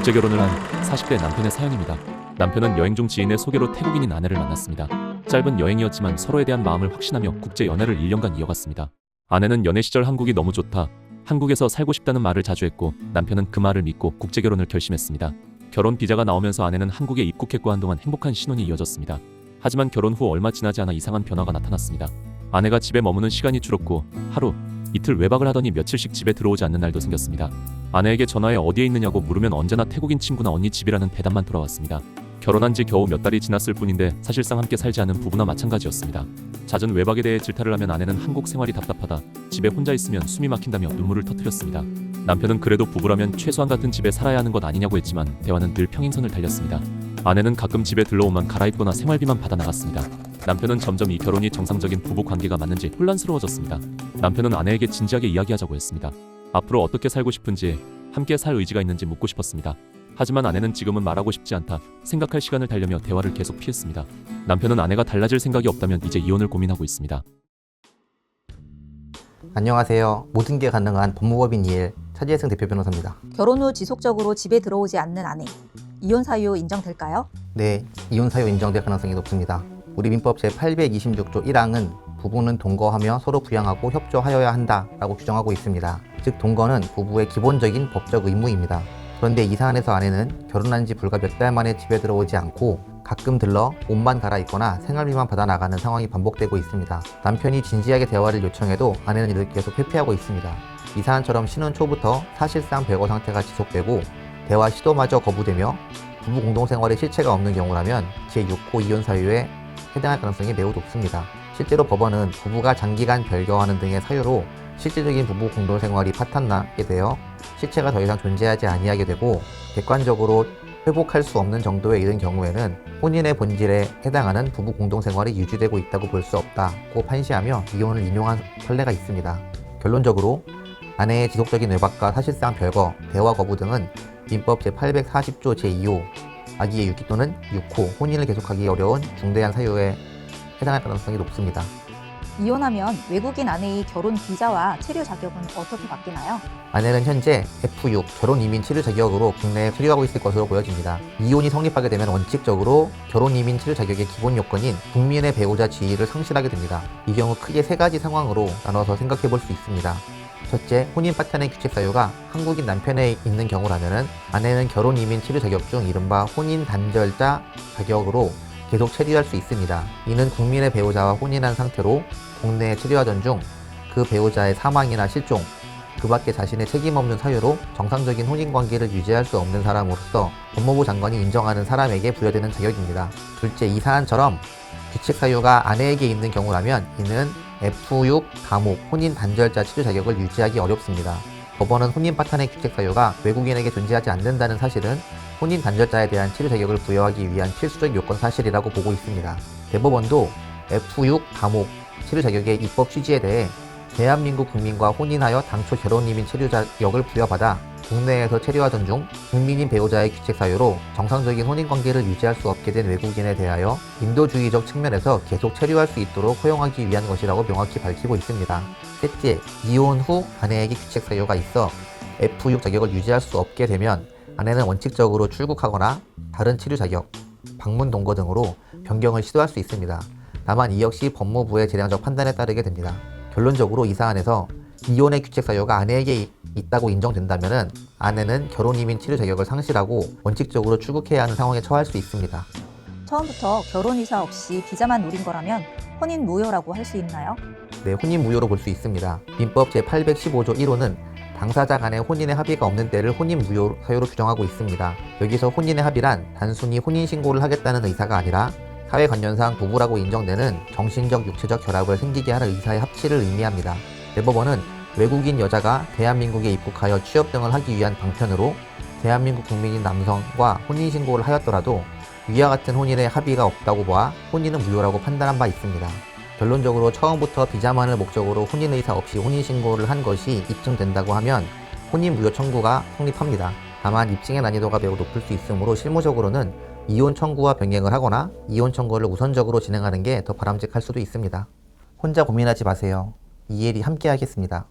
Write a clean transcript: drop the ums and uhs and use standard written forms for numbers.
국제결혼을 한 40대 남편의 사연입니다. 남편은 여행 중 지인의 소개로 태국인인 아내를 만났습니다. 짧은 여행이었지만 서로에 대한 마음을 확신하며 국제 연애를 1년간 이어갔습니다. 아내는 연애 시절 한국이 너무 좋다, 한국에서 살고 싶다는 말을 자주 했고, 남편은 그 말을 믿고 국제결혼을 결심했습니다. 결혼 비자가 나오면서 아내는 한국에 입국했고 한동안 행복한 신혼이 이어졌습니다. 하지만 결혼 후 얼마 지나지 않아 이상한 변화가 나타났습니다. 아내가 집에 머무는 시간이 줄었고, 하루, 이틀 외박을 하더니 며칠씩 집에 들어오지 않는 날도 생겼습니다. 아내에게 전화해 어디에 있느냐고 물으면 언제나 태국인 친구나 언니 집이라는 대답만 돌아왔습니다. 결혼한 지 겨우 몇 달이 지났을 뿐인데 사실상 함께 살지 않은 부부나 마찬가지였습니다. 잦은 외박에 대해 질타를 하면 아내는 한국 생활이 답답하다, 집에 혼자 있으면 숨이 막힌다며 눈물을 터뜨렸습니다. 남편은 그래도 부부라면 최소한 같은 집에 살아야 하는 것 아니냐고 했지만 대화는 늘 평행선을 달렸습니다. 아내는 가끔 집에 들러오만 갈아입거나 생활비만 받아 나갔습니다. 남편은 점점 이 결혼이 정상적인 부부 관계가 맞는지 혼란스러워졌습니다. 남편은 아내에게 진지하게 이야기하자고 했습니다. 앞으로 어떻게 살고 싶은지, 함께 살 의지가 있는지 묻고 싶었습니다. 하지만 아내는 지금은 말하고 싶지 않다, 생각할 시간을 달려며 대화를 계속 피했습니다. 남편은 아내가 달라질 생각이 없다면 이제 이혼을 고민하고 있습니다. 안녕하세요. 모든 게 가능한 법무법인 이엘 차지혜승 대표 변호사입니다. 결혼 후 지속적으로 집에 들어오지 않는 아내, 이혼 사유 인정될까요? 네, 이혼 사유 인정될 가능성이 높습니다. 우리 민법 제826조 1항은 부부는 동거하며 서로 부양하고 협조하여야 한다라고 규정하고 있습니다. 즉 동거는 부부의 기본적인 법적 의무입니다. 그런데 이 사안에서 아내는 결혼한 지 불과 몇 달 만에 집에 들어오지 않고 가끔 들러 옷만 갈아입거나 생활비만 받아 나가는 상황이 반복되고 있습니다. 남편이 진지하게 대화를 요청해도 아내는 이를 계속 회피하고 있습니다. 이 사안처럼 신혼 초부터 사실상 별거 상태가 지속되고 대화 시도마저 거부되며 부부 공동생활에 실체가 없는 경우라면 제6호 이혼 사유에 해당할 가능성이 매우 높습니다. 실제로 법원은 부부가 장기간 별거하는 등의 사유로 실질적인 부부 공동생활이 파탄나게 되어 실체가 더 이상 존재하지 아니하게 되고 객관적으로 회복할 수 없는 정도에 이른 경우에는 혼인의 본질에 해당하는 부부 공동생활이 유지되고 있다고 볼 수 없다고 판시하며 이혼을 인용한 판례가 있습니다. 결론적으로 아내의 지속적인 외박과 사실상 별거, 대화 거부 등은 민법 제840조 제2호 아기의 유기 또는 6호 혼인을 계속하기 어려운 중대한 사유에 해당할 가능성이 높습니다. 이혼하면 외국인 아내의 결혼 비자와 체류 자격은 어떻게 바뀌나요? 아내는 현재 F6 결혼 이민 체류 자격으로 국내에 체류하고 있을 것으로 보여집니다. 이혼이 성립하게 되면 원칙적으로 결혼 이민 체류 자격의 기본 요건인 국민의 배우자 지위를 상실하게 됩니다. 이 경우 크게 세 가지 상황으로 나눠서 생각해 볼 수 있습니다. 첫째, 혼인 파탄의 규칙 사유가 한국인 남편에 있는 경우라면 아내는 결혼 이민 체류 자격 중 이른바 혼인 단절자 자격으로 계속 체류할 수 있습니다. 이는 국민의 배우자와 혼인한 상태로 국내에 체류하던 중 그 배우자의 사망이나 실종, 그 밖에 자신의 책임 없는 사유로 정상적인 혼인관계를 유지할 수 없는 사람으로서 법무부 장관이 인정하는 사람에게 부여되는 자격입니다. 둘째, 이 사안처럼 규칙 사유가 아내에게 있는 경우라면 이는 F6 감옥 혼인 단절자 체류 자격을 유지하기 어렵습니다. 법원은 혼인 파탄의 규칙 사유가 외국인에게 존재하지 않는다는 사실은 혼인 단절자에 대한 체류 자격을 부여하기 위한 필수적 요건 사실이라고 보고 있습니다. 대법원도 F6 감옥 체류 자격의 입법 취지에 대해 대한민국 국민과 혼인하여 당초 결혼 이민 체류 자격을 부여받아 국내에서 체류하던 중 국민인 배우자의 규칙 사유로 정상적인 혼인 관계를 유지할 수 없게 된 외국인에 대하여 인도주의적 측면에서 계속 체류할 수 있도록 허용하기 위한 것이라고 명확히 밝히고 있습니다. 셋째, 이혼 후 아내에게 규칙 사유가 있어 F6 자격을 유지할 수 없게 되면 아내는 원칙적으로 출국하거나 다른 체류 자격, 방문 동거 등으로 변경을 시도할 수 있습니다. 다만 이 역시 법무부의 재량적 판단에 따르게 됩니다. 결론적으로 이 사안에서 이혼의 규칙 사유가 아내에게 있다고 인정된다면 아내는 결혼 이민 체류 자격을 상실하고 원칙적으로 출국해야 하는 상황에 처할 수 있습니다. 처음부터 결혼 이사 없이 비자만 노린 거라면 혼인 무효라고 할 수 있나요? 네, 혼인 무효로 볼 수 있습니다. 민법 제815조 1호는 당사자 간의 혼인의 합의가 없는 때를 혼인 무효 사유로 규정하고 있습니다. 여기서 혼인의 합의란 단순히 혼인 신고를 하겠다는 의사가 아니라 사회관념상 부부라고 인정되는 정신적, 육체적 결합을 생기게 하는 의사의 합치를 의미합니다. 대법원은 외국인 여자가 대한민국에 입국하여 취업 등을 하기 위한 방편으로 대한민국 국민인 남성과 혼인신고를 하였더라도 위와 같은 혼인의 합의가 없다고 보아 혼인은 무효라고 판단한 바 있습니다. 결론적으로 처음부터 비자만을 목적으로 혼인 의사 없이 혼인신고를 한 것이 입증된다고 하면 혼인 무효 청구가 성립합니다. 다만 입증의 난이도가 매우 높을 수 있으므로 실무적으로는 이혼 청구와 병행을 하거나 이혼 청구를 우선적으로 진행하는 게 더 바람직할 수도 있습니다. 혼자 고민하지 마세요. 이엘이 함께 하겠습니다.